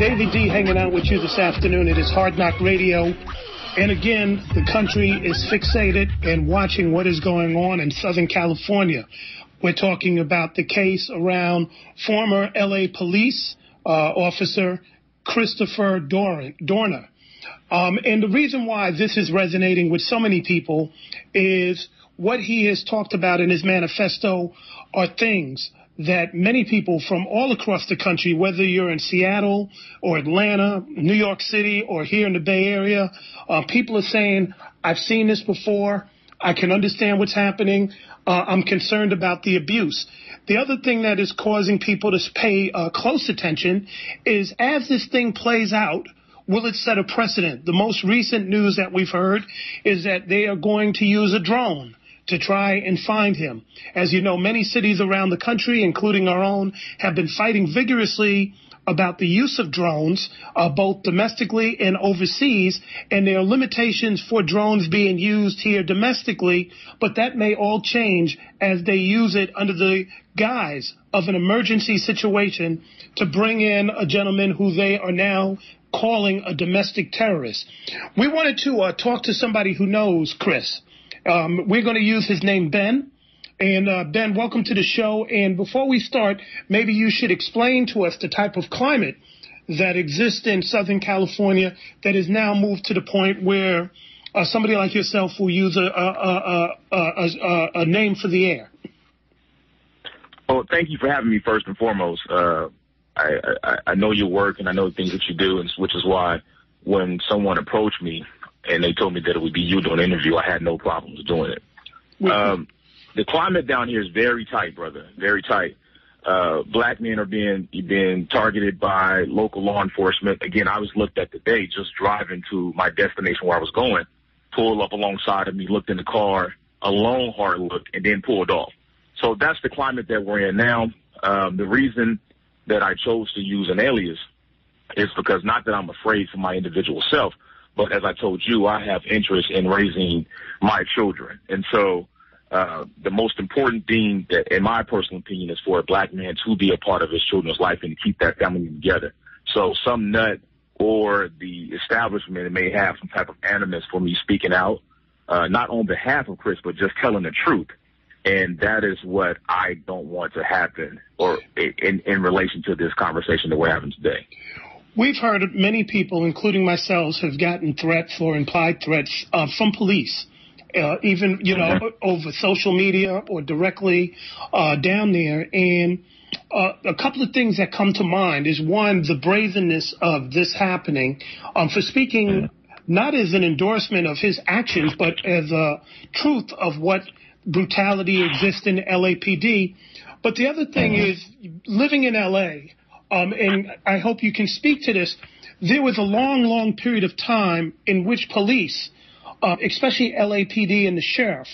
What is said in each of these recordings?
Davey D hanging out with you this afternoon. It is Hard Knock Radio. And again, the country is fixated and watching what is going on in Southern California. We're talking about the case around former L.A. police officer Christopher Dorner. And the reason why this is resonating with so many people is what he has talked about in his manifesto are things that many people from all across the country, whether you're in Seattle or Atlanta, New York City, or here in the Bay Area, people are saying, I've seen this before. I can understand what's happening. I'm concerned about the abuse. The other thing that is causing people to pay close attention is as this thing plays out, will it set a precedent? The most recent news that we've heard is that they are going to use a drone to try and find him. As you know, many cities around the country, including our own, have been fighting vigorously about the use of drones, both domestically and overseas, and there are limitations for drones being used here domestically, but that may all change as they use it under the guise of an emergency situation to bring in a gentleman who they are now calling a domestic terrorist. We wanted to talk to somebody who knows Chris. We're going to use his name, Ben. And Ben, welcome to the show. And before we start, maybe you should explain to us the type of climate that exists in Southern California that has now moved to the point where somebody like yourself will use a name for the air. Well, thank you for having me first and foremost. I know your work and I know the things that you do, and which is why when someone approached me and they told me that it would be you doing an interview, I had no problems doing it. The climate down here is very tight, brother, very tight. Black men are being targeted by local law enforcement. Again, I was looked at today just driving to my destination where I was going, pulled up alongside of me, looked in the car, a long, hard look, and then pulled off. So that's the climate that we're in now. The reason that I chose to use an alias is because not that I'm afraid for my individual self, but as I told you, I have interest in raising my children. And so the most important thing that, in my personal opinion, is for a black man to be a part of his children's life and to keep that family together. So some nut or the establishment may have some type of animus for me speaking out, not on behalf of Chris, but just telling the truth. And that is what I don't want to happen or in relation to this conversation that we're having today. We've heard many people, including myself, have gotten threats or implied threats from police, even, over social media or directly down there. And a couple of things that come to mind is, one, the brazenness of this happening, for speaking not as an endorsement of his actions, but as a truth of what brutality exists in LAPD. But the other thing is, living in L.A., and I hope you can speak to this, there was a long, long period of time in which police, especially LAPD and the sheriff,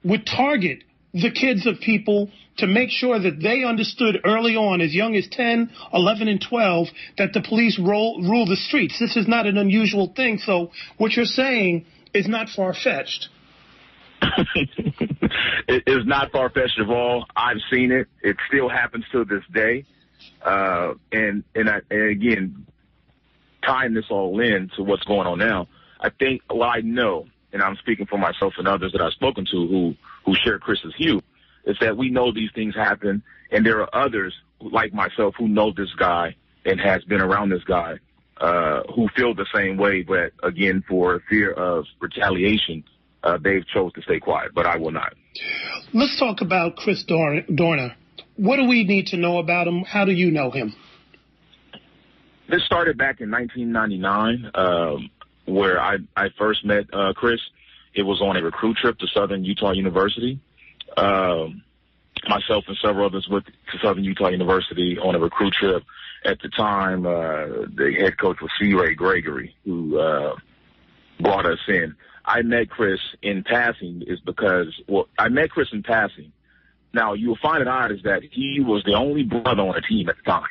would target the kids of people to make sure that they understood early on, as young as 10, 11, and 12, that the police rule the streets. This is not an unusual thing. So what you're saying is not far-fetched. It is not far-fetched at all. I've seen it. It still happens to this day. And again, tying this all in to what's going on now, I think, well, I know, and I'm speaking for myself and others that I've spoken to who share Chris's view, is that we know these things happen, and there are others like myself who know this guy and has been around this guy, who feel the same way, but again, for fear of retaliation, they've chose to stay quiet, but I will not. Let's talk about Chris Dorner. What do we need to know about him? How do you know him? This started back in 1999, where I first met Chris. It was on a recruit trip to Southern Utah University. Myself and several others went to Southern Utah University on a recruit trip. At the time, the head coach was C. Ray Gregory, who brought us in. I met Chris in passing I met Chris in passing. Now, you'll find it odd is that he was the only brother on the team at the time.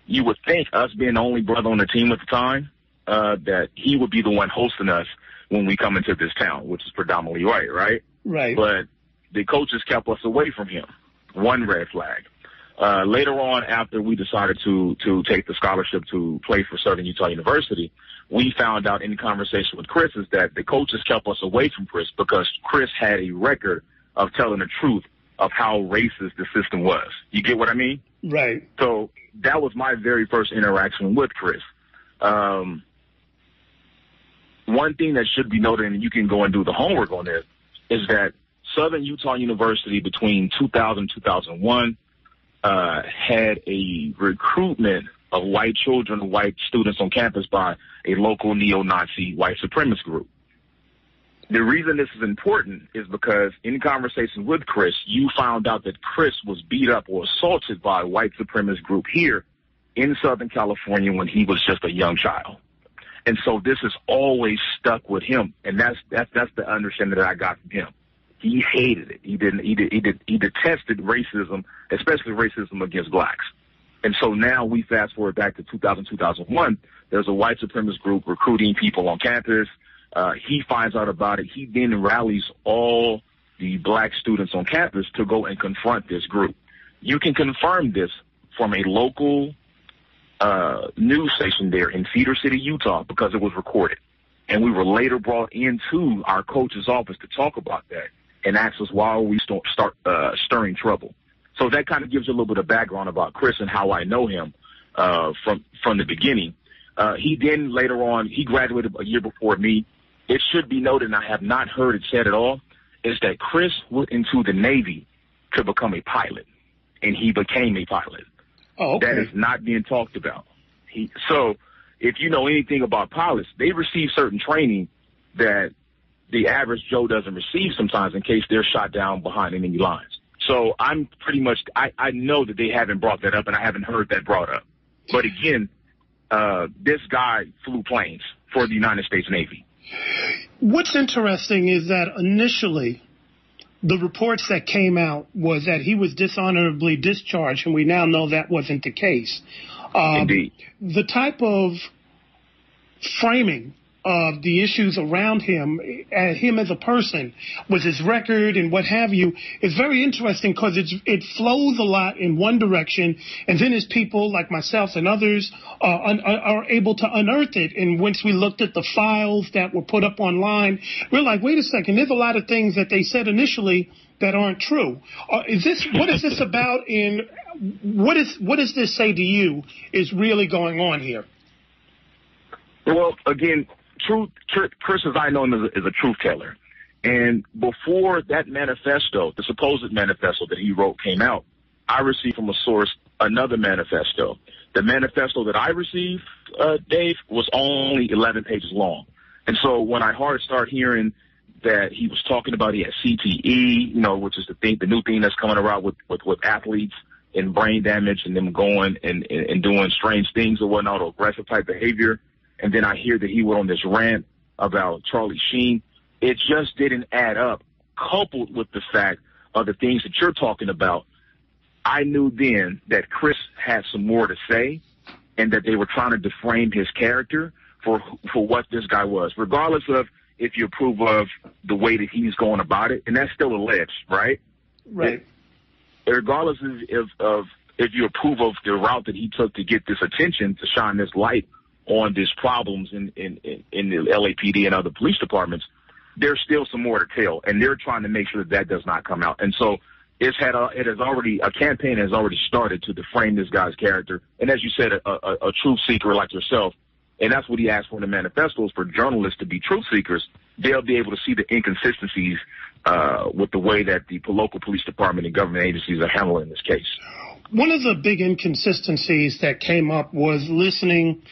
You would think, us being the only brother on the team at the time, that he would be the one hosting us when we come into this town, which is predominantly white, right? Right. But the coaches kept us away from him. One red flag. Later on, after we decided to take the scholarship to play for Southern Utah University, we found out in conversation with Chris is that the coaches kept us away from Chris because Chris had a record of telling the truth of how racist the system was. You get what I mean? Right. So that was my very first interaction with Chris. One thing that should be noted, and you can go and do the homework on this, is that Southern Utah University between 2000 and 2001 had a recruitment of white children, white students on campus by a local neo-Nazi white supremacist group. The reason this is important is because in conversation with Chris, you found out that Chris was beat up or assaulted by a white supremacist group here in Southern California when he was just a young child. And so this has always stuck with him, and that's the understanding that I got from him. He hated it. He detested racism, especially racism against blacks. And so now we fast forward back to 2000, 2001. There's a white supremacist group recruiting people on campus. He finds out about it. He then rallies all the black students on campus to go and confront this group. You can confirm this from a local news station there in Cedar City, Utah, because it was recorded. And we were later brought into our coach's office to talk about that and asked us why we start stirring trouble. So that kind of gives you a little bit of background about Chris and how I know him from the beginning. He then later on, he graduated a year before me. It should be noted, and I have not heard it said at all, is that Chris went into the Navy to become a pilot, and he became a pilot. Oh, okay. That is not being talked about. So if you know anything about pilots, they receive certain training that the average Joe doesn't receive sometimes in case they're shot down behind enemy lines. So I'm pretty much, I know that they haven't brought that up, and I haven't heard that brought up. But again, this guy flew planes for the United States Navy. What's interesting is that initially the reports that came out was that he was dishonorably discharged, and we now know that wasn't the case. Indeed. The type of framing of the issues around him as a person, with his record and what have you, is very interesting because it flows a lot in one direction, and then as people like myself and others are able to unearth it. And once we looked at the files that were put up online, we're like, wait a second, there's a lot of things that they said initially that aren't true. What is this about, and what does this say to you is really going on here? Well, again, Chris, as I know him, is a truth teller. And before that manifesto, the supposed manifesto that he wrote came out, I received from a source another manifesto. The manifesto that I received, Dave, was only 11 pages long. And so when I started hearing that he was talking about he had CTE, which is the new thing that's coming around with athletes and brain damage and them going and doing strange things or whatnot, or aggressive type behavior. And then I hear that he went on this rant about Charlie Sheen. It just didn't add up, coupled with the fact of the things that you're talking about. I knew then that Chris had some more to say and that they were trying to deframe his character for what this guy was, regardless of if you approve of the way that he's going about it. And that's still alleged, right? Right. Regardless of if you approve of the route that he took to get this attention, to shine this light on these problems in the LAPD and other police departments, there's still some more to tell, and they're trying to make sure that does not come out. And so a campaign has already started to deframe this guy's character. And as you said, a truth seeker like yourself, and that's what he asked for in the manifesto, is for journalists to be truth seekers. They'll be able to see the inconsistencies with the way that the local police department and government agencies are handling this case. One of the big inconsistencies that came up was listening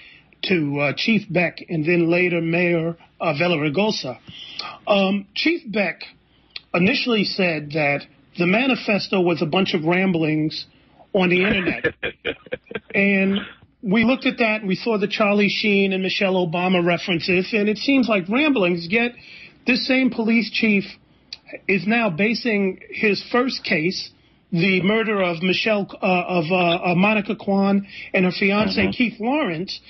to Chief Beck and then later Mayor Villaraigosa. Chief Beck initially said that the manifesto was a bunch of ramblings on the internet. And we looked at that and we saw the Charlie Sheen and Michelle Obama references, and it seems like ramblings, yet this same police chief is now basing his first case, the murder of Monica Kwan and her fiance Keith Lawrence,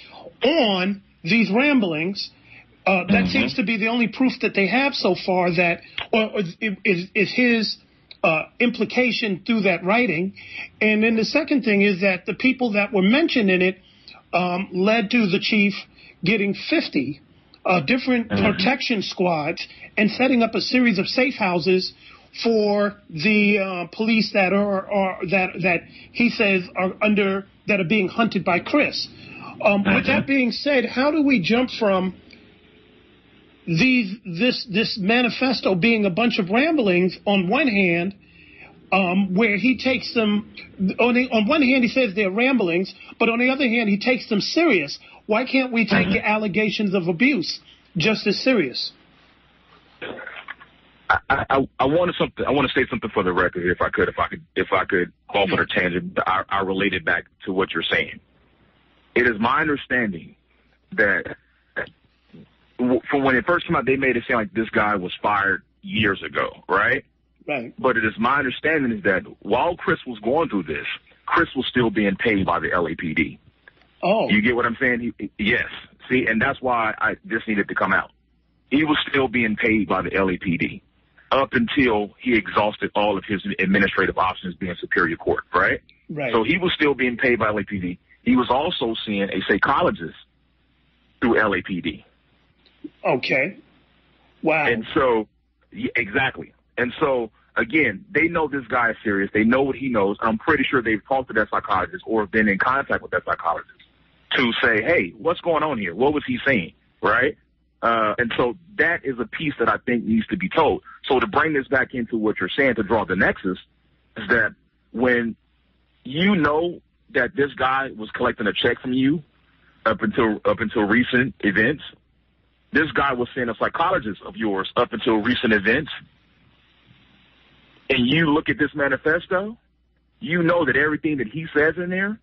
on these ramblings. That seems to be the only proof that they have so far that is his implication through that writing. And then the second thing is that the people that were mentioned in it led to the chief getting 50 different protection squads and setting up a series of safe houses for the police that that he says that are being hunted by Chris. With that being said, how do we jump from this manifesto being a bunch of ramblings on one hand, where he takes them on one hand he says they're ramblings, but on the other hand he takes them serious? Why can't we take the allegations of abuse just as serious? I want to say something for the record here, if I could go off on a tangent. I relate it back to what you're saying. It is my understanding that from when it first came out, they made it sound like this guy was fired years ago, right? Right. But it is my understanding is that while Chris was going through this, Chris was still being paid by the LAPD. Oh. You get what I'm saying? Yes. See, and that's why this needed to come out. He was still being paid by the LAPD up until he exhausted all of his administrative options being Superior Court, right? Right. So he was still being paid by LAPD. He was also seeing a psychologist through LAPD. Okay. Wow. And so, exactly. And so, again, they know this guy is serious. They know what he knows. I'm pretty sure they've talked to that psychologist or been in contact with that psychologist to say, hey, what's going on here? What was he saying, right? And so that is a piece that I think needs to be told. So to bring this back into what you're saying, to draw the nexus, is that when you know that this guy was collecting a check from you up until recent events, this guy was seeing a psychologist of yours up until recent events, and you look at this manifesto, you know that everything that he says in there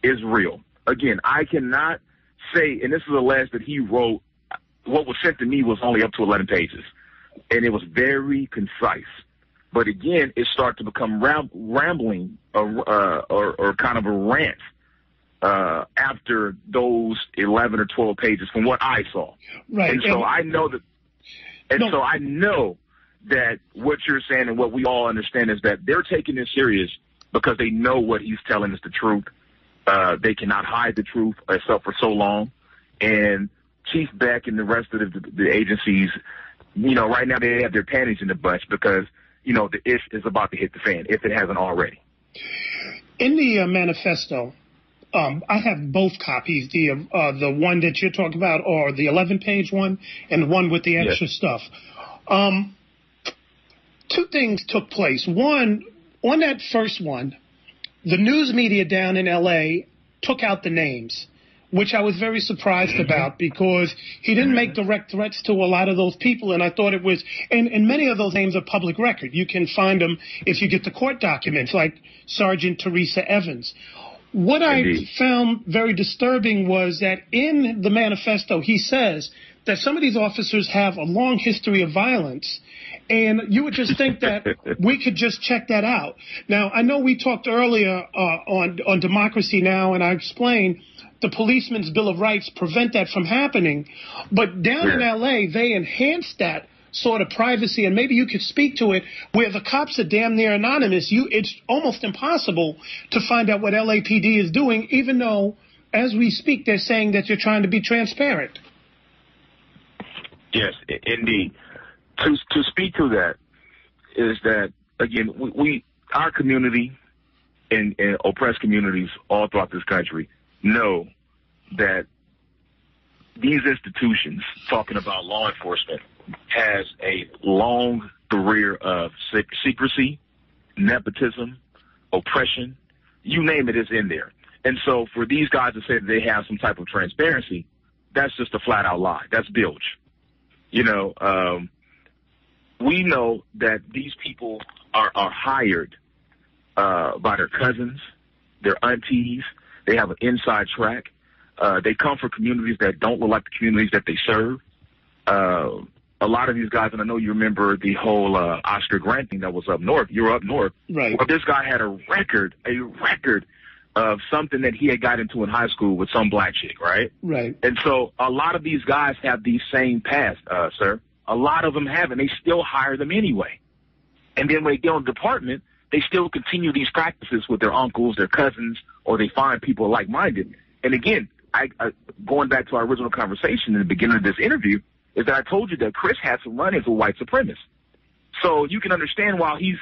is real. Again, I cannot say, and this is alleged that he wrote, what was sent to me was only up to 11 pages, and it was very concise. But again, it started to become rambling or kind of a rant after those 11 or 12 pages from what I saw. Right. And so I know that, so I know that what you're saying and what we all understand is that they're taking this serious because they know what he's telling is the truth. They cannot hide the truth except for so long. And Chief Beck and the rest of the agencies, right now they have their panties in the bunch because, the ish is about to hit the fan, if it hasn't already. In the manifesto, I have both copies, the one that you're talking about, or the 11-page one, and the one with the extra stuff. Two things took place. One, on that first one, the news media down in L.A. took out the names, which I was very surprised about because he didn't make direct threats to a lot of those people, and I thought it was, and many of those names are public record. You can find them if you get the court documents, like Sergeant Teresa Evans. What Indeed. I found very disturbing was that in the manifesto, he says that some of these officers have a long history of violence, and you would just think that we could just check that out. Now, I know we talked earlier on Democracy Now!, and I explained the Policeman's Bill of Rights prevent that from happening, but down in L.A., they enhanced that sort of privacy, and maybe you could speak to it, where the cops are damn near anonymous. It's almost impossible to find out what LAPD is doing, even though, as we speak, they're saying that you're trying to be transparent. Yes, indeed. To speak to that is that, again, our community and oppressed communities all throughout this country know that these institutions, talking about law enforcement, has a long career of secrecy, nepotism, oppression, you name it, is in there. And so for these guys to say that they have some type of transparency, that's just a flat out lie. That's bilge. We know that these people are hired by their cousins, their aunties. They have an inside track. They come from communities that don't look like the communities that they serve. A lot of these guys, and I know you remember the whole Oscar Grant thing that was up north. You were up north. Right. Well, this guy had a record of something that he had got into in high school with some black chick, right? Right. And so a lot of these guys have these same pasts, sir. A lot of them have, and they still hire them anyway. And then when they get on the department, they still continue these practices with their uncles, their cousins, or they find people like-minded. And again, I going back to our original conversation in the beginning of this interview, is that I told you that Chris had some run-ins with white supremacists. So you can understand while he's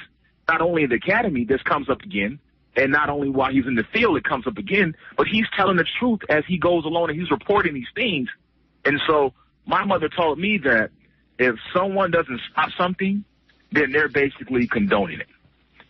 not only in the academy, this comes up again, and not only while he's in the field, it comes up again, but he's telling the truth as he goes along and he's reporting these things. And so my mother taught me that if someone doesn't stop something, then they're basically condoning it.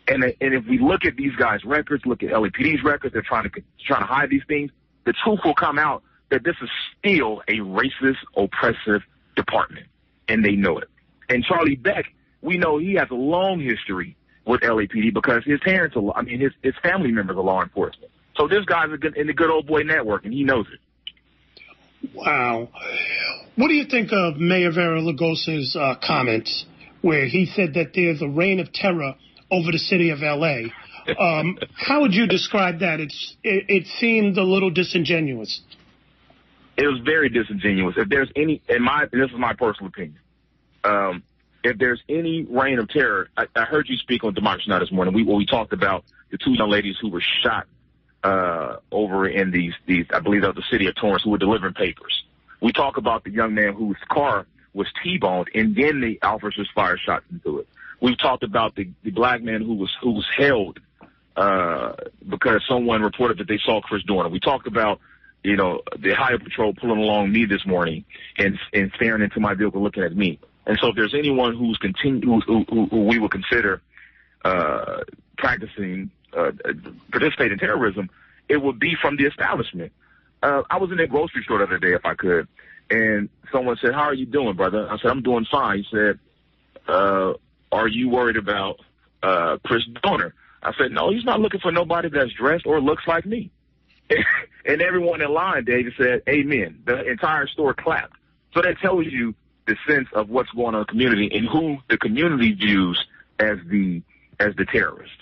And if we look at these guys' records, look at LAPD's records, they're trying to hide these things, the truth will come out that this is still a racist, oppressive department, and they know it. And Charlie Beck, we know he has a long history with LAPD because his parents are, his family members are law enforcement. So this guy's in the good old boy network, and he knows it. Wow. What do you think of Mayor Vera Lugosa's comments where he said that there's a reign of terror over the city of L.A.? How would you describe that? It seemed a little disingenuous. It was very disingenuous. If there's any, this is my personal opinion, if there's any reign of terror, I heard you speak on Democracy Now! This morning. We talked about the two young ladies who were shot over in these I believe that was the city of Torrance, who were delivering papers. We talk about the young man whose car was T-boned, and then the officers fired shots into it. We've talked about the black man who was held because someone reported that they saw Chris Dorner. We talked about, the Highway Patrol pulling along me this morning and staring into my vehicle looking at me. And so if there's anyone who we would consider participating in terrorism, it would be from the establishment. I was in a grocery store the other day, if I could, and someone said, "How are you doing, brother?" I said, "I'm doing fine." He said, "Are you worried about Chris Dorner?" I said, "No, he's not looking for nobody that's dressed or looks like me." And everyone in line, David, said, "Amen." The entire store clapped. So that tells you the sense of what's going on in the community and who the community views as the terrorist.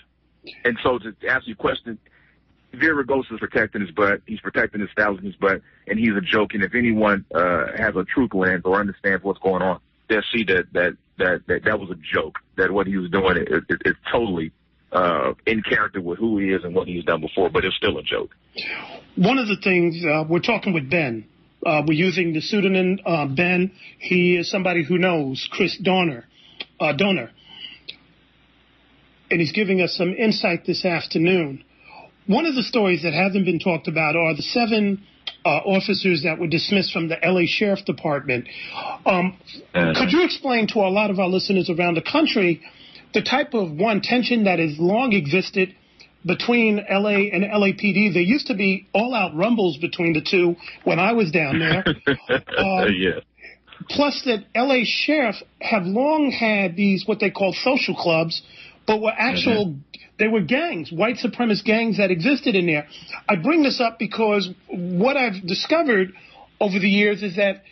And so to answer your question, Vera Lugosa is protecting his butt. He's protecting the establishment's butt, and he's a joke. And if anyone has a truth lens or understands what's going on, they'll see that was a joke. That what he was doing is totally in character with who he is and what he's done before, but it's still a joke. One of the things, we're talking with Ben. We're using the pseudonym Ben. He is somebody who knows Chris Dorner. And he's giving us some insight this afternoon. One of the stories that hasn't been talked about are the 7 officers that were dismissed from the L.A. Sheriff Department. Could you explain to a lot of our listeners around the country the type of, tension that has long existed between L.A. and LAPD? There used to be all-out rumbles between the two when I was down there. Yeah. Plus that L.A. Sheriff have long had these, what they call social clubs, but were they were gangs, white supremacist gangs that existed in there. I bring this up because what I've discovered over the years is that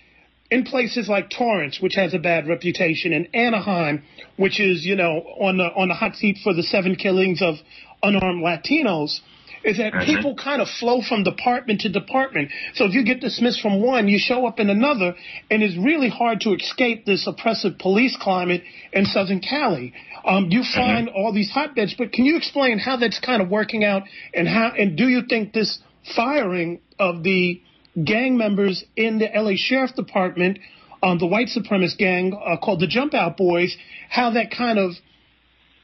in places like Torrance, which has a bad reputation, and Anaheim, which is, on the hot seat for the 7 killings of unarmed Latinos, is that people kind of flow from department to department. So if you get dismissed from one, you show up in another, and it's really hard to escape this oppressive police climate in Southern Cali. You find all these hotbeds, but can you explain how that's kind of working out, and do you think this firing of the gang members in the L.A. Sheriff Department, the white supremacist gang called the Jump Out Boys, how that kind of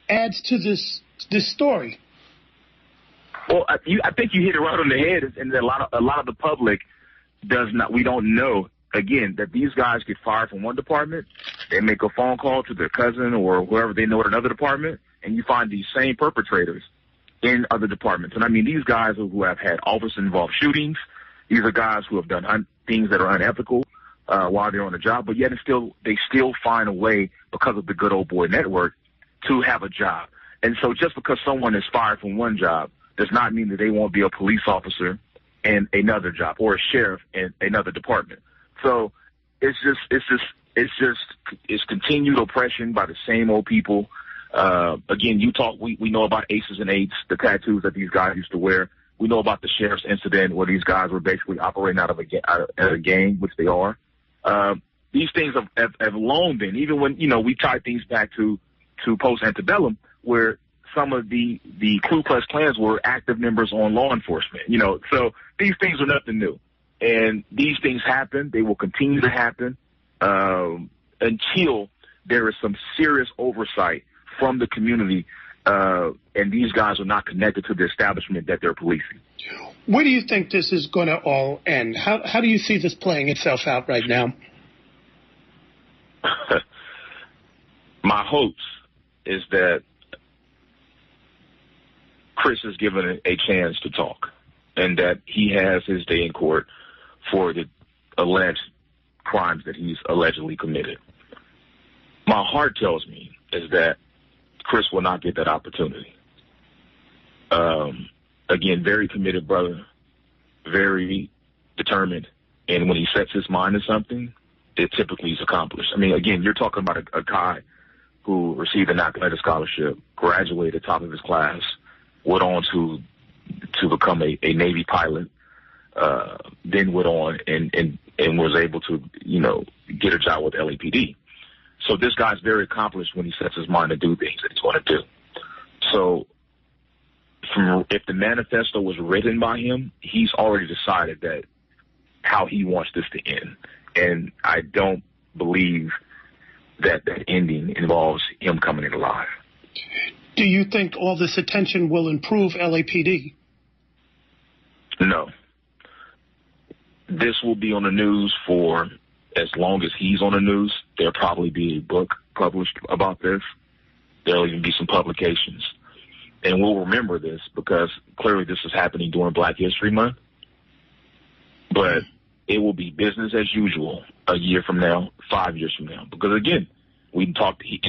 adds to this story? Well, I think you hit it right on the head, and a lot of the public we don't know, again, that these guys get fired from one department, they make a phone call to their cousin or whoever they know at another department, and you find these same perpetrators in other departments. And I mean, these guys who have had officer-involved shootings, these are guys who have done things that are unethical while they're on the job, but yet they still find a way, because of the good old boy network, to have a job. And so just because someone is fired from one job does not mean that they won't be a police officer in another job or a sheriff in another department. So it's continued oppression by the same old people. Again, we know about aces and eights, the tattoos that these guys used to wear. We know about the sheriff's incident where these guys were basically operating out of a gang, which they are. These things have long been, even when, we tie things back to to post-antebellum, where some of the Ku Klux Klans were active members on law enforcement. So these things are nothing new. And these things happen. They will continue to happen until there is some serious oversight from the community, and these guys are not connected to the establishment that they're policing. Where do you think this is going to all end? How do you see this playing itself out right now? My hopes is that Chris is given a chance to talk, and that he has his day in court for the alleged crimes that he's allegedly committed. My heart tells me is that Chris will not get that opportunity. Again, very committed brother, very determined, and when he sets his mind to something, it typically is accomplished. I mean, again, you're talking about a guy who received an athletic scholarship, graduated top of his class, went on to become a Navy pilot, then went on and was able to, get a job with LAPD. So this guy's very accomplished when he sets his mind to do things that he's going to do. So if the manifesto was written by him, he's already decided that how he wants this to end. And I don't believe that ending involves him coming in alive. Do you think all this attention will improve LAPD? No. This will be on the news for as long as he's on the news. There'll probably be a book published about this. There'll even be some publications. And we'll remember this because clearly this is happening during Black History Month. But it will be business as usual a year from now, 5 years from now. Because, again, in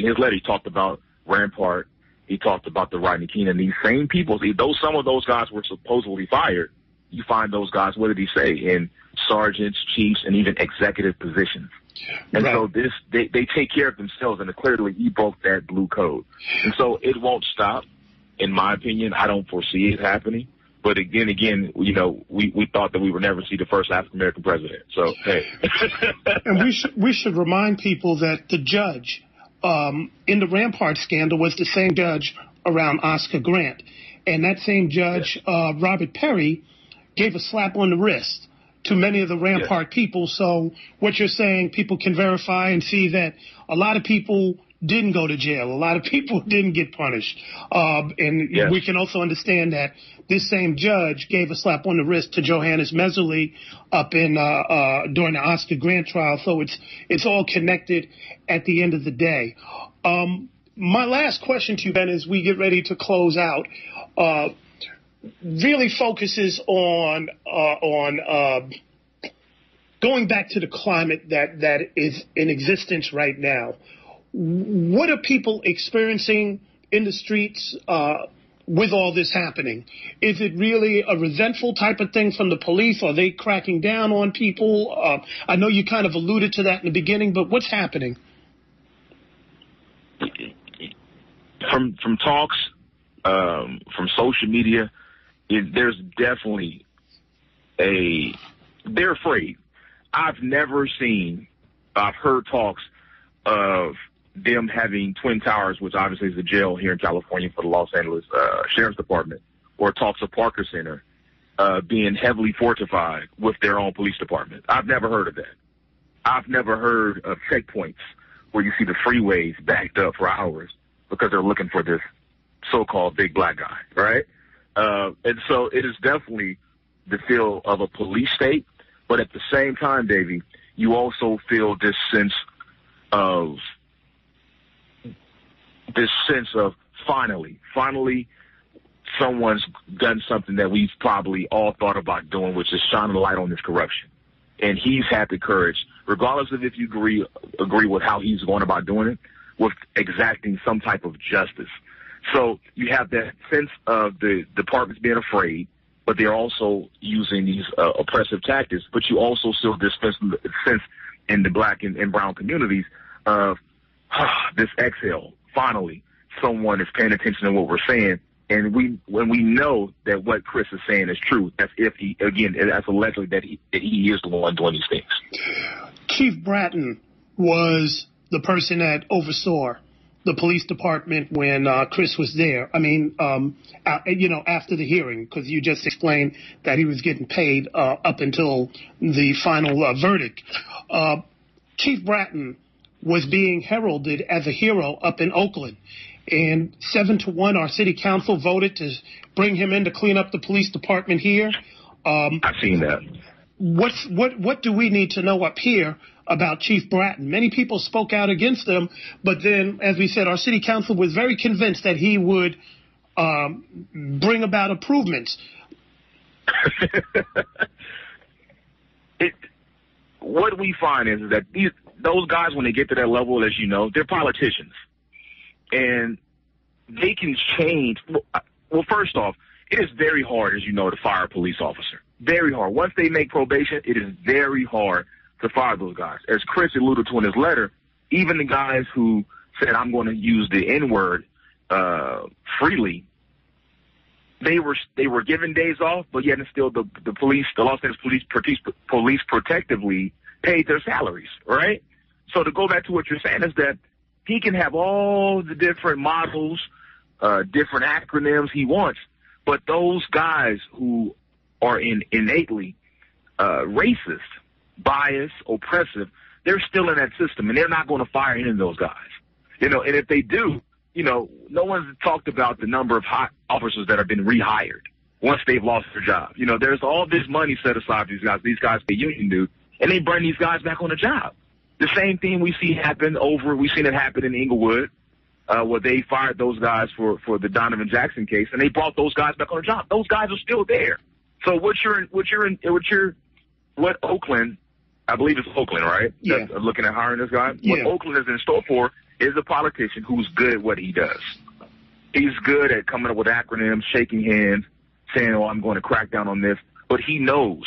his letter, he talked about Rampart. He talked about the Rodney King. And these same people, some of those guys were supposedly fired. You find those guys, what did he say, in sergeants, chiefs, and even executive positions. And so they take care of themselves, and clearly he broke that blue code. And so it won't stop. In my opinion, I don't foresee it happening. But again, we thought that we would never see the first African-American president. So, hey. And we should remind people that the judge in the Rampart scandal was the same judge around Oscar Grant. And that same judge, Robert Perry, gave a slap on the wrist to many of the Rampart people. So what you're saying, people can verify and see that a lot of people didn't go to jail. A lot of people didn't get punished. We can also understand that this same judge gave a slap on the wrist to Johannes Meserly up in during the Oscar Grant trial. So it's all connected at the end of the day. My last question to you, Ben, as we get ready to close out, really focuses on going back to the climate that is in existence right now. What are people experiencing in the streets with all this happening? Is it really a resentful type of thing from the police? Are they cracking down on people? I know you kind of alluded to that in the beginning, but what's happening? From talks, from social media, there's definitely they're afraid. I've heard talks of them having Twin Towers, which obviously is the jail here in California for the Los Angeles Sheriff's Department, or talks of Parker Center being heavily fortified with their own police department. I've never heard of that. I've never heard of checkpoints where you see the freeways backed up for hours because they're looking for this so-called big black guy, right? And so it is definitely the feel of a police state, but at the same time, Davey, you also feel this sense of finally someone's done something that we've probably all thought about doing, which is shining a light on this corruption. And he's had the courage, regardless of if you agree with how he's going about doing it, with exacting some type of justice. So you have that sense of the departments being afraid, but they're also using these oppressive tactics. But you also feel this sense in the black and brown communities of this exhale. Finally, someone is paying attention to what we're saying. And when we know that what Chris is saying is true, that's allegedly that he is the one doing these things. Chief Bratton was the person that oversaw the police department when Chris was there. I mean, after the hearing, because you just explained that he was getting paid up until the final verdict. Chief Bratton was being heralded as a hero up in Oakland. And 7-1, our city council voted to bring him in to clean up the police department here. I've seen that. What do we need to know up here about Chief Bratton? Many people spoke out against him, but then, as we said, our city council was very convinced that he would bring about improvements. What we find is that those guys, when they get to that level, as you know, they're politicians. And they can change. Well, first off, it is very hard, as you know, to fire a police officer. Very hard. Once they make probation, it is very hard to fire those guys. As Chris alluded to in his letter, even the guys who said, I'm going to use the N-word freely, they were given days off, but yet and still the Los Angeles police protectively paid their salaries, right? So to go back to what you're saying is that he can have all the different models, different acronyms he wants, but those guys who are innately racist, biased, oppressive, they're still in that system, and they're not going to fire any of those guys. And if they do, no one's talked about the number of hot officers that have been rehired once they've lost their job. There's all this money set aside for these guys. These guys pay union dues, and they bring these guys back on the job. The same thing we've seen it happen in Inglewood, where they fired those guys for the Donovan Jackson case, and they brought those guys back on the job. Those guys are still there. So what Oakland, I believe it's Oakland, right? Yeah. That's looking at hiring this guy. Yeah. What Oakland is in store for is a politician who's good at what he does. He's good at coming up with acronyms, shaking hands, saying, I'm going to crack down on this. But he knows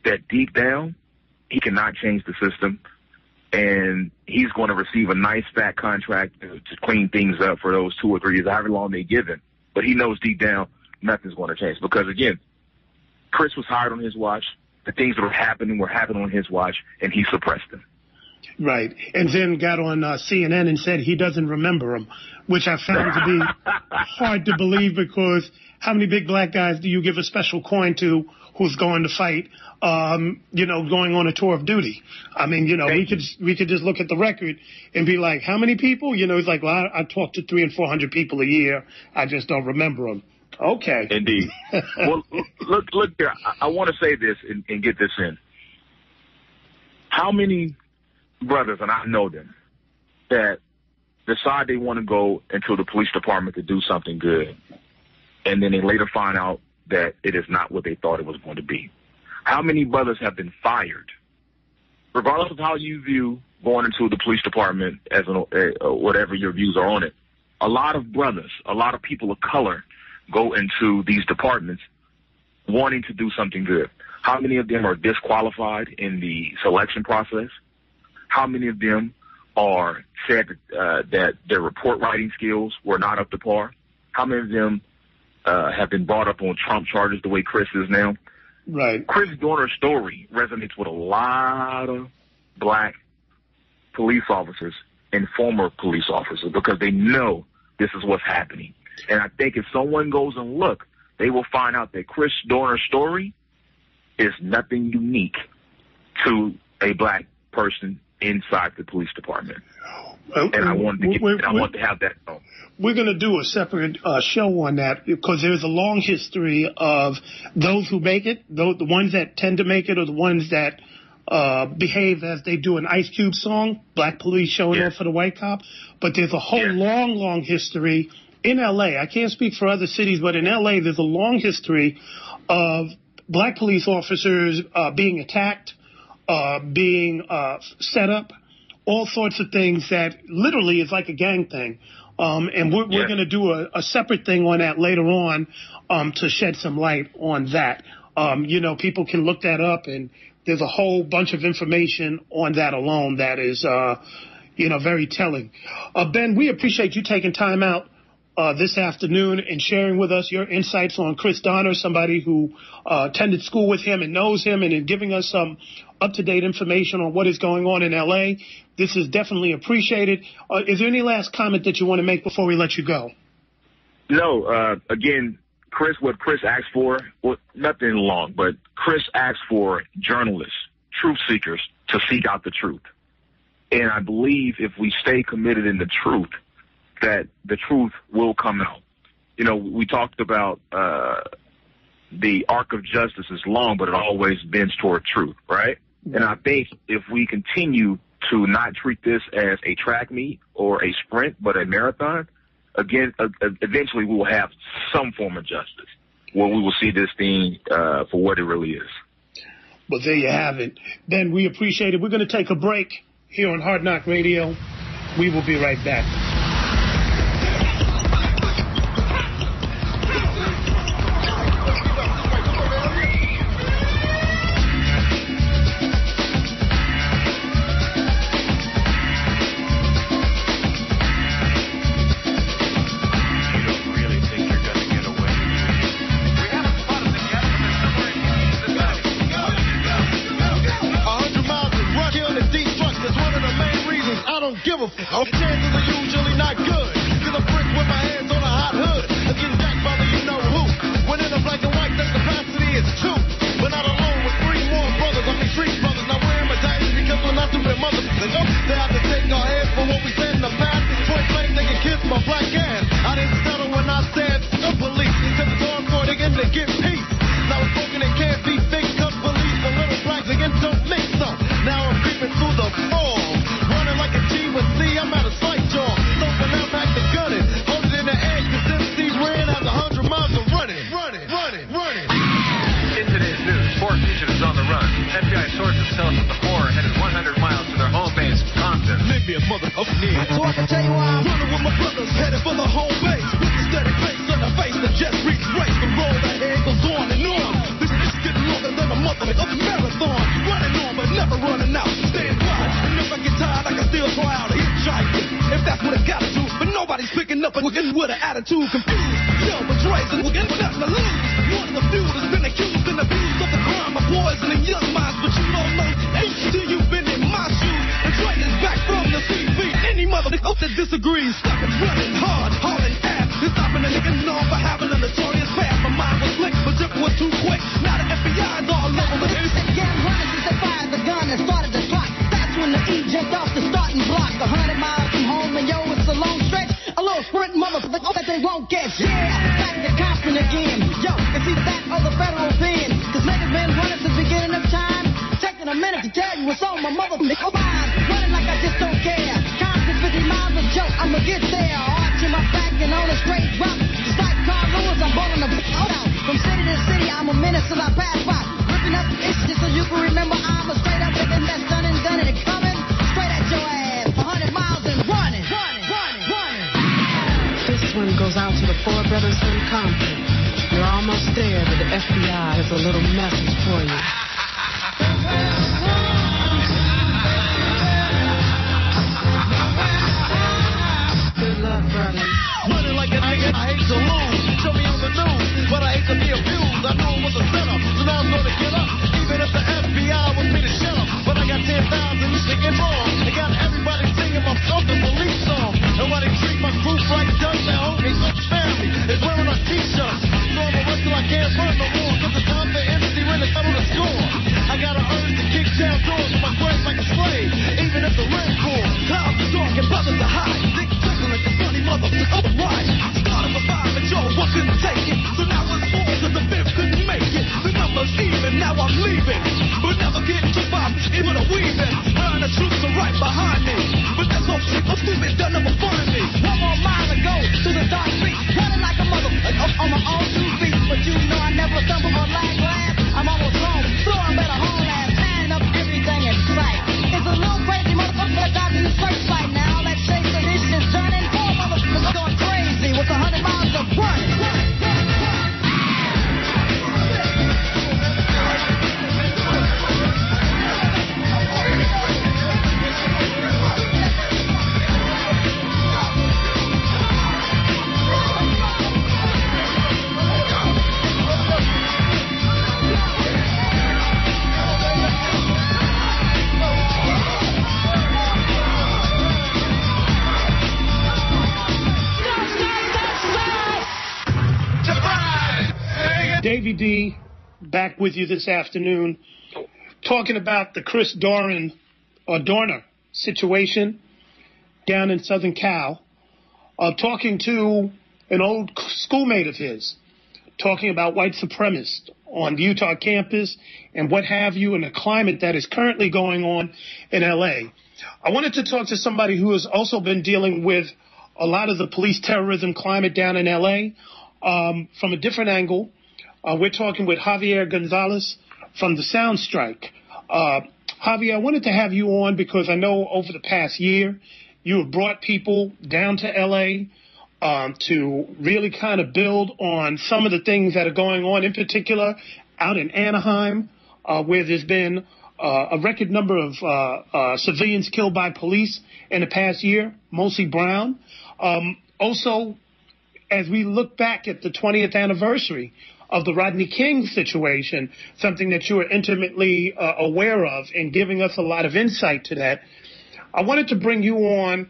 that deep down, he cannot change the system. And he's going to receive a nice fat contract to clean things up for those 2 or 3 years, however long they give him. But he knows deep down nothing's going to change. Because, again, Chris was hired on his watch. The things that were happening on his watch, and he suppressed them. Right. And then got on CNN and said he doesn't remember him, which I found to be hard to believe, because how many big black guys do you give a special coin to who's going to fight, going on a tour of duty? I mean, we could just look at the record and be like, how many people? He's like, well, I talk to 300 and 400 people a year. I just don't remember them. Okay. Indeed. Well, look here. I want to say this and get this in. How many brothers, and I know them, that decide they want to go into the police department to do something good, and then they later find out that it is not what they thought it was going to be? How many brothers have been fired, regardless of how you view going into the police department as whatever your views are on it? A lot of brothers, a lot of people of color go into these departments wanting to do something good. How many of them are disqualified in the selection process? How many of them are said that their report writing skills were not up to par? How many of them have been brought up on Trump charges the way Chris is now? Right. Chris Dorner's story resonates with a lot of black police officers and former police officers, because they know this is what's happening. And I think if someone goes and look, they will find out that Chris Dorner's story is nothing unique to a black person inside the police department. And I want to have that known. We're going to do a separate show on that, because there's a long history of those who make it, the ones that tend to make it, or the ones that behave as they do an Ice Cube song, black police showing up for the white cop. But there's a whole long history in L.A. I can't speak for other cities, but in L.A. there's a long history of black police officers being attacked, being set up, all sorts of things that literally is like a gang thing. And we're going to do a separate thing on that later on to shed some light on that. People can look that up, and there's a whole bunch of information on that alone that is, very telling. Ben, we appreciate you taking time out this afternoon and sharing with us your insights on Chris Dorner, somebody who attended school with him and knows him, and in giving us some up-to-date information on what is going on in L.A. This is definitely appreciated. Is there any last comment that you want to make before we let you go? No. Again, what Chris asked for, well, nothing long, but Chris asked for journalists, truth seekers, to seek out the truth. And I believe if we stay committed in the truth, that the truth will come out. You know, we talked about the arc of justice is long, but it always bends toward truth, right? And I think if we continue to not treat this as a track meet or a sprint, but a marathon, again, eventually we will have some form of justice where we will see this thing for what it really is. Well, there you have it. Ben, we appreciate it. We're going to take a break here on Hard Knock Radio. We will be right back. Chances are usually not good, cause I'm brick with my hands on a hot hood. I'm getting back by the you-know-who. When in a black and white, the capacity is 2. But not alone with 3 more brothers, I mean street brothers. Now we're imitating because we're not stupid mothers. They have to take our head for what we said in the past. Point blank, they can kiss my black ass. I didn't settle when I said the police, cause it's hard for niggas to get peace. Now it's broken, it can't be fixed, cause police for little blacks again don't mix up. Now I'm creeping through the fall, running like a G with C, I'm at a slight jaw. So for now, back to gunning. Hold it in the edge, cause MC's ran out 100 miles of running. In today's news, 4 fugitives on the run. FBI sources tell us that the 4 are headed 100 miles to their home base, Compton. Make me a motherfucking nigga. So I can tell you why I'm running with my brothers, headed for the home base. With a steady face on the face that just reached race. The road ahead goes on and on. This is getting longer than a motherfucking marathon. Running on, but never running out. Stand by. And if I get tired, I can still try out a hitchhiking. If that's what it gotta do. But nobody's picking up and looking with an attitude. Confused, yo, betrays, and we're getting nothing to lose. One of the few that's been accused and abused of the crime of poisoning young minds. But you don't know, till you've been in my shoes. The train is back from the CV. Any motherfucker that disagrees, stuck and running hard, hauling ass. It's stopping a nigga known for having a notorious past. My mind was slick, but it was too quick. Now the FBI's all over the place. They began running since they fired the gun and started the clock. That's when the E jumped off the starting block. 100 miles from home, and yo, it's a long stretch. A little sprint, motherfucker, that they won't get. Yeah, back to Compton again. Yo, it's either that or the federal pen. Cause niggas been running since the beginning of time. Taking a minute to tell you what's on my motherfucking mind. Running like I just don't care. Compton 50 miles a joke, I'ma get there. Arching my back and on a straight drop. Just like Carl Lewis, I'm balling the out. From city to city, I'm a menace till I pass by. Ripping up the issues so you can remember I'm a straight up nigga that's done and coming straight at your ass. 100 miles and running. This one goes out to the 4 brothers in Compton. You're almost there, but the FBI has a little message for you. Good luck, brothers. Running like a nigga, I hate to lose. Show me on the news, but I hate to be abused. I knew it was a setup, so now I'm gonna get up. Even if the FBI was me to shut up. But I got 10,000 singing wrong. I got everybody singing my fucking police song. Nobody treat my group like does their homies. My family is wearing our t-shirts. So I'm a wrestler, I can't run no more. Cause it's time for MC when they settle the score. I got an urge to kick down doors with my brains like a slave. Even if the rain pours, clouds are dark and brothers are high. Dick sucking like the funny motherfucker. Oh, right. Started with 5 and Joe, I couldn't take it. So now it's 4 cause the 5th couldn't make it. The numbers even, now I Davey D, back with you this afternoon, talking about the Chris Dorner situation down in Southern Cal, talking to an old schoolmate of his, talking about white supremacists on the Utah campus and what have you, and the climate that is currently going on in L.A. I wanted to talk to somebody who has also been dealing with a lot of the police terrorism climate down in L.A. From a different angle. We're talking with Javier Gonzalez from the Sound Strike. Javier, I wanted to have you on because I know over the past year you have brought people down to L.A. To really kind of build on some of the things that are going on, in particular out in Anaheim, where there's been a record number of civilians killed by police in the past year, mostly brown. Also, as we look back at the 20th anniversary of the Rodney King situation, something that you are intimately aware of and giving us a lot of insight to that, I wanted to bring you on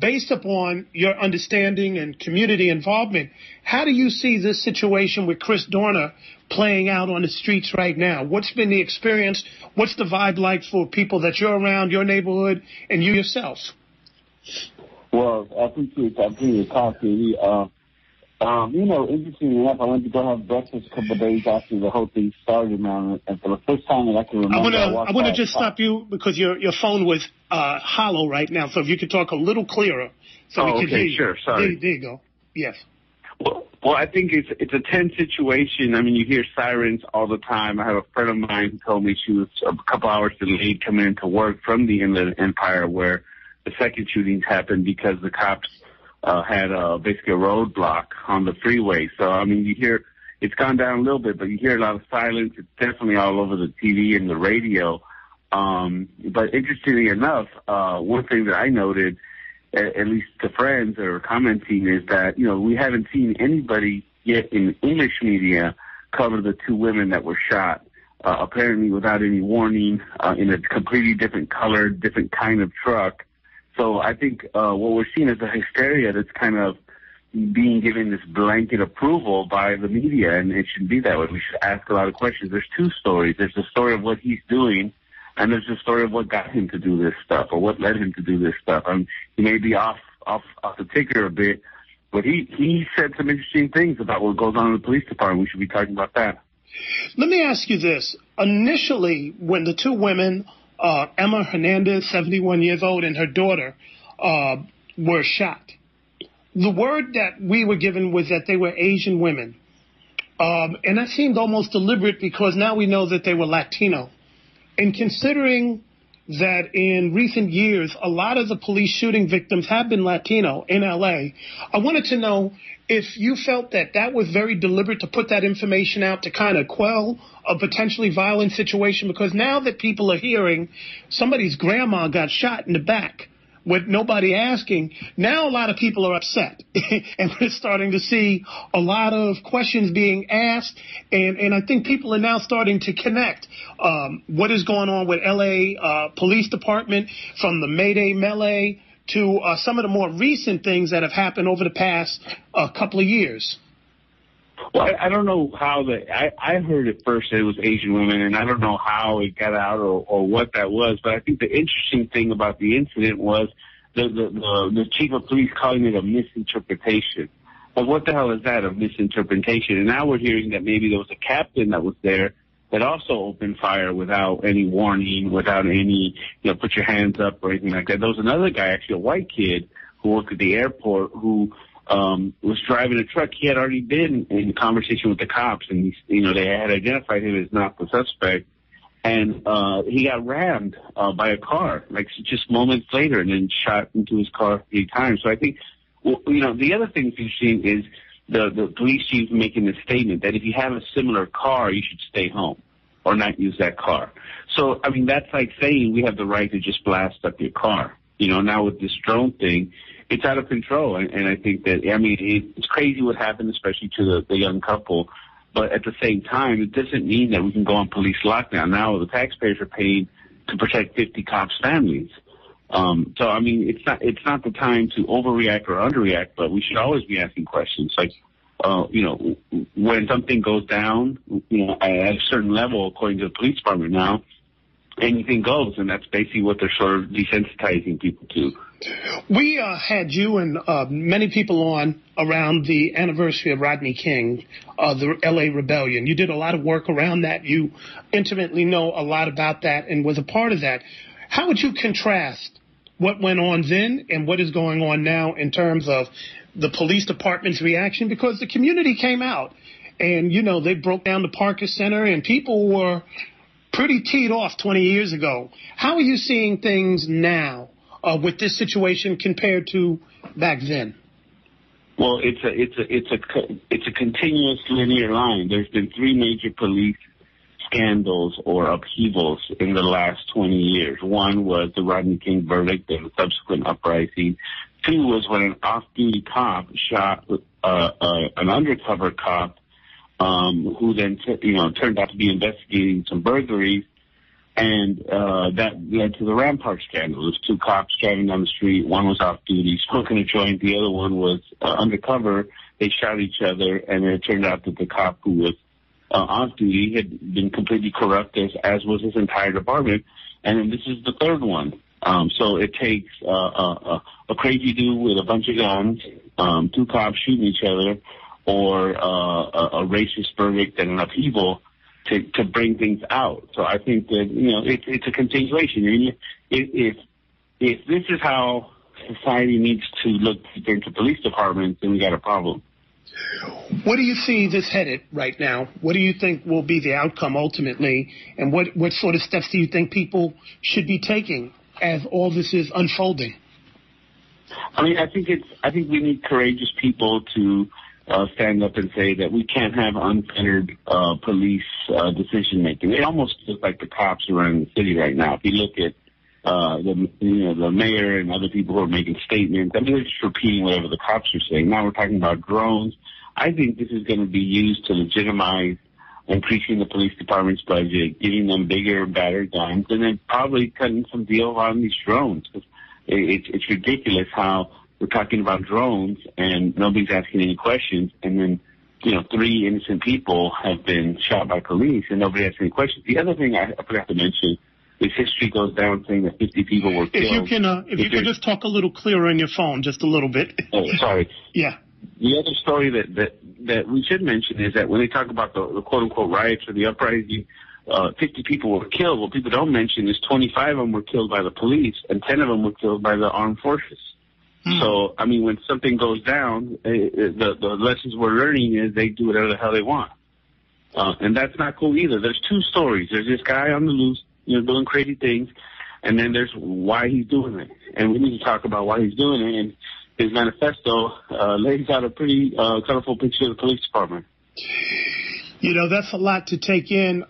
based upon your understanding and community involvement. How do you see this situation with Chris Dorner playing out on the streets right now? What's been the experience? What's the vibe like for people that you're around, your neighborhood, and you yourself? Well, I appreciate the talk, Davey. Interestingly enough, I went to go have breakfast a couple of days after the whole thing started, man, and for the first time that I can remember, I want to just stop you because your phone was hollow right now, so if you could talk a little clearer so we could hear you. Sure, sorry. There you go. Yes. Well, I think it's a tense situation. I mean, you hear sirens all the time. I have a friend of mine who told me she was a couple hours delayed coming into work from the Inland Empire where the second shootings happened because the cops had basically a roadblock on the freeway. So, I mean, you hear it's gone down a little bit, but you hear a lot of silence. It's definitely all over the TV and the radio. But interestingly enough, one thing that I noted, at least to friends that are commenting, is that, we haven't seen anybody yet in English media cover the two women that were shot, apparently without any warning, in a completely different color, different kind of truck. So I think what we're seeing is a hysteria that's kind of being given this blanket approval by the media, and it shouldn't be that way. We should ask a lot of questions. There's two stories. There's the story of what he's doing, and there's the story of what got him to do this stuff or what led him to do this stuff. He may be off the ticker a bit, but he said some interesting things about what goes on in the police department. We should be talking about that. Let me ask you this. Initially, when the two women, Emma Hernandez, 71 years old, and her daughter were shot, the word that we were given was that they were Asian women. And that seemed almost deliberate because now we know that they were Latino. And considering that in recent years, a lot of the police shooting victims have been Latino in L.A., I wanted to know if you felt that that was very deliberate to put that information out to kind of quell a potentially violent situation, because now that people are hearing somebody's grandma got shot in the back with nobody asking, now a lot of people are upset. And we're starting to see a lot of questions being asked, and I think people are now starting to connect what is going on with L.A. Police Department, from the Mayday Melee to some of the more recent things that have happened over the past couple of years. Well, I don't know how I heard at first it was Asian women, and I don't know how it got out or what that was. But I think the interesting thing about the incident was the chief of police calling it a misinterpretation. Like, what the hell is that, a misinterpretation? And now we're hearing that maybe there was a captain that was there that also opened fire without any warning, without any, put your hands up or anything like that. There was another guy, actually a white kid, who worked at the airport, who was driving a truck. He had already been in conversation with the cops, and they had identified him as not the suspect, and he got rammed by a car, like just moments later, and then shot into his car 3 times. So I think, the other thing that's interesting is the police chief making the statement that if you have a similar car, you should stay home or not use that car. So, I mean, that's like saying we have the right to just blast up your car. Now with this drone thing, it's out of control. And I think that, it's crazy what happened, especially to the young couple. But at the same time, it doesn't mean that we can go on police lockdown. Now the taxpayers are paying to protect 50 cops' families. So, it's not the time to overreact or underreact, but we should always be asking questions like, when something goes down, at a certain level, according to the police department now, anything goes, and that's basically what they're sort of desensitizing people to. We had you and many people on around the anniversary of Rodney King, the L.A. Rebellion. You did a lot of work around that. You intimately know a lot about that and was a part of that. How would you contrast what went on then and what is going on now in terms of the police department's reaction? Because the community came out and, they broke down the Parker Center and people were pretty teed off 20 years ago. How are you seeing things now with this situation compared to back then? Well, it's a continuous linear line. There's been 3 major police scandals or upheavals in the last 20 years. One was the Rodney King verdict and the subsequent uprising. 2 was when an off-duty cop shot an undercover cop who then turned out to be investigating some burglaries, and that led to the Rampart scandal. There was 2 cops driving down the street. One was off-duty, smoking a joint. The other one was undercover. They shot each other, and it turned out that the cop who was off-duty had been completely corrupt, as was his entire department. And then this is the 3rd one. So it takes a crazy dude with a bunch of guns, 2 cops shooting each other, or a racist verdict and an upheaval to bring things out. So I think that, it's a continuation. I mean, if this is how society needs to look into police departments, then we got a problem. What do you see this headed right now? What do you think will be the outcome ultimately? And what sort of steps do you think people should be taking as all this is unfolding? I mean, I think we need courageous people to stand up and say that we can't have unfettered police decision making. It almost feels like the cops are running the city right now. If you look at the mayor and other people who are making statements, I mean, they're just repeating whatever the cops are saying. Now we're talking about drones. I think this is going to be used to legitimize increasing the police department's budget, giving them bigger and badder guns, and then probably cutting some deal on these drones. It's ridiculous how we're talking about drones and nobody's asking any questions, and then 3 innocent people have been shot by police and nobody asks any questions. The other thing I forgot to mention is history goes down saying that 50 people were killed. If you could just talk a little clearer on your phone, just a little bit. Oh, sorry. Yeah. The other story that we should mention is that when they talk about the quote-unquote riots or the uprising, 50 people were killed. What people don't mention is 25 of them were killed by the police and 10 of them were killed by the armed forces. So, I mean, when something goes down, the lessons we're learning is they do whatever the hell they want. And that's not cool either. There's 2 stories. There's this guy on the loose, doing crazy things, and then there's why he's doing it. And we need to talk about why he's doing it. And his manifesto lays out a pretty colorful picture of the police department. That's a lot to take in.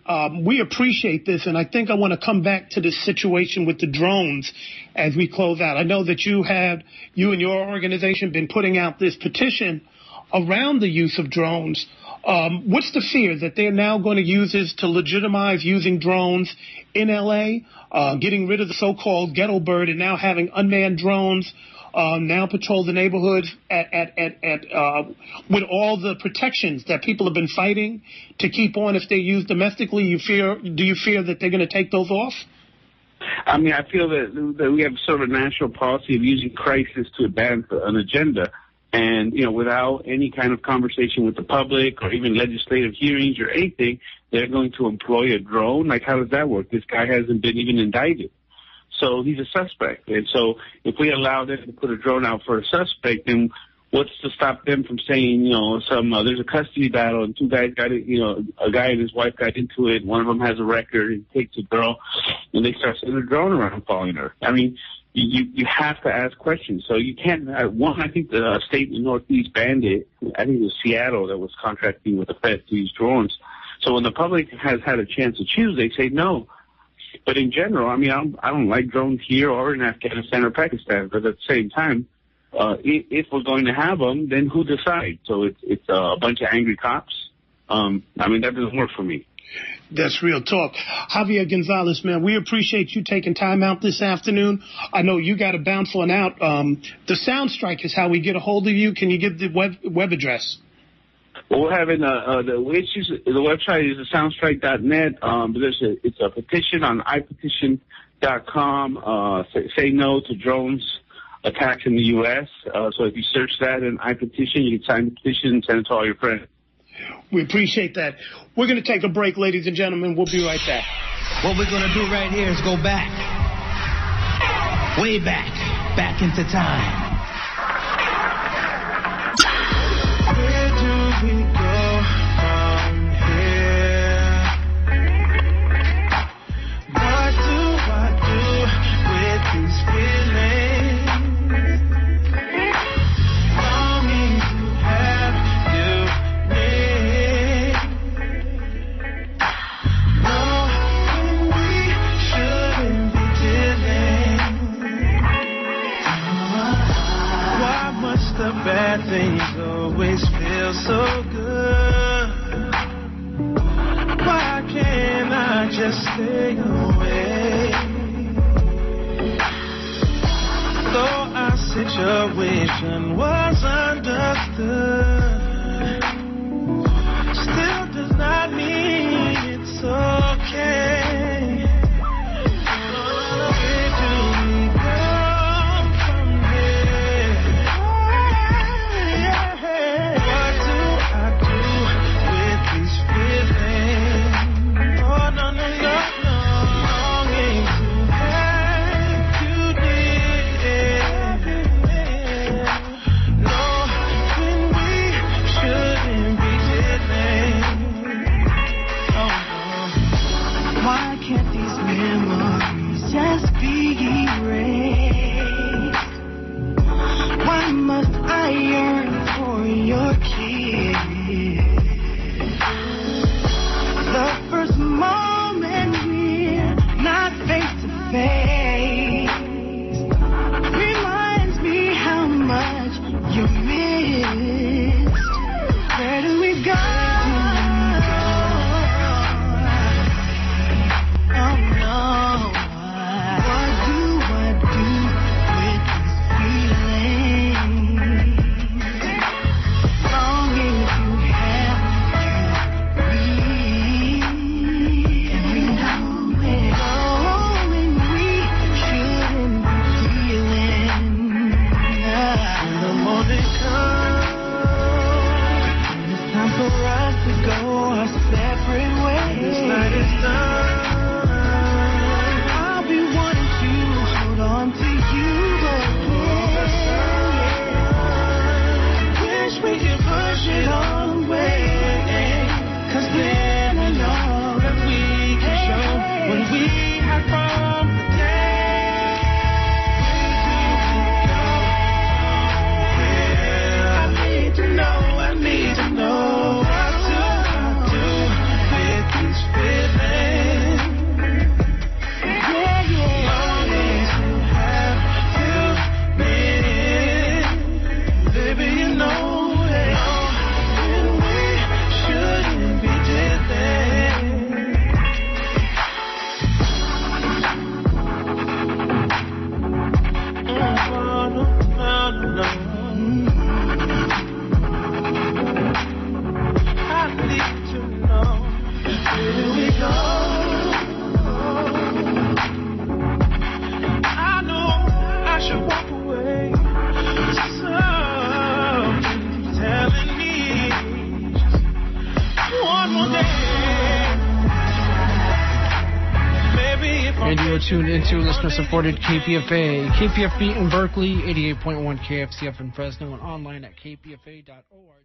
We appreciate this, and I think I want to come back to this situation with the drones as we close out. I know that you and your organization been putting out this petition around the use of drones. What's the fear that they're now going to use this to legitimize using drones in L.A., getting rid of the so-called ghetto bird and now having unmanned drones now patrol the neighborhoods with all the protections that people have been fighting to keep on if they're used domestically? Do you fear that they're going to take those off? I mean, I feel that we have sort of a national policy of using crisis to advance an agenda. And, without any kind of conversation with the public or even legislative hearings or anything, they're going to employ a drone. Like, how does that work? This guy hasn't been even indicted. So he's a suspect. And so if we allow them to put a drone out for a suspect, then what's to stop them from saying, there's a custody battle and 2 guys got it, a guy and his wife got into it. One of them has a record and takes a girl and they start sending a drone around following her. I mean, you have to ask questions. So you can't, I think the state in the Northeast banned it. I think it was Seattle that was contracting with the Fed to use drones. So when the public has had a chance to choose, they say no. But in general, I mean, I don't like drones here or in Afghanistan or Pakistan. But at the same time, if we're going to have them, then who decides? So it's a bunch of angry cops. I mean, that doesn't work for me. That's real talk. Javier Gonzalez, man, we appreciate you taking time out this afternoon. I know you got to bounce on out. The Sound Strike is how we get a hold of you. Can you give the web address? Well, we're having the website is soundstrike.net. It's a petition on iPetition.com. Say no to drones attacks in the U.S. So if you search that in iPetition, you can sign the petition and send it to all your friends. We appreciate that. We're going to take a break, ladies and gentlemen. We'll be right back. What we're going to do right here is go back, way back into time. Where do we go from here? What do I do with these feelings? Longing to have you near. Knowing we shouldn't be dealing. Why must the bad things always feel so good? Why can't I just stay away? Though our situation was understood, still does not mean it's okay. Where do we go from here? What do I do with these feelings? Oh, no. Longing to have you near. Knowing we shouldn't be dealing. Oh, no. Why can't these memories just be erased? Why must I yearn for your kiss? The first moment we're not face to face reminds me how much you missed. Where do we go? Oh no. What do I do with these feelings? Longing to have you near. And we know it. Knowing we shouldn't be dealing. When the morning comes, and it's time for us to go our separate ways. This night is done. I'll be wanting to hold on to you again. Wish we could push it all away. 'Cause then I know that we can show when we have from the day. I need to know what to do with these feelings. Longing to have you near. Baby, you know it. And we shouldn't be dealing. No. I need to know, where do we go? I know I should walk away. Something's telling me just one more day. Maybe if And you are tuned into listener-supported KPFA. KPFB in Berkeley, 88.1 KFCF in Fresno, and online at kpfa.org.